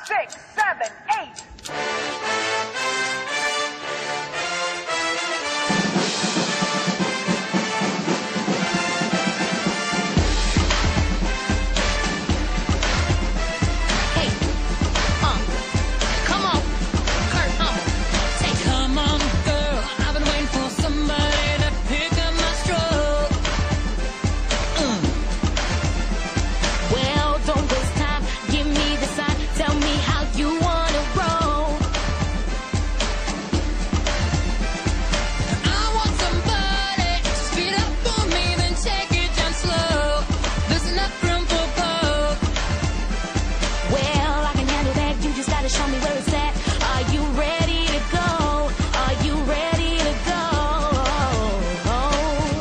6, 7, 8. Show me where it's at. Are you ready to go? Are you ready to go?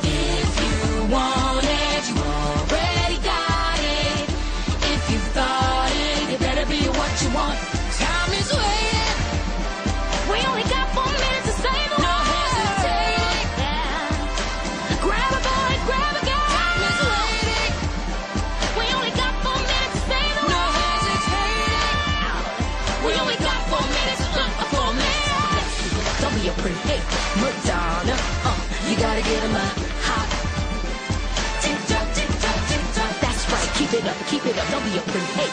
If you want it, you already got it. If you thought it, you better be what you want. Time is waiting. We only got 4 minutes to save the world. No hesitating. Yeah. Grab a boy, grab a girl. Time is waiting. We only got 4 minutes to save the world. No hesitating. We only got 4 minutes, 4 minutes. Don't be a pretty, hey, Madonna. You gotta get 'em hot. Tick tock, tick tock, tick tock. That's right, keep it up, don't be a pretty, hey.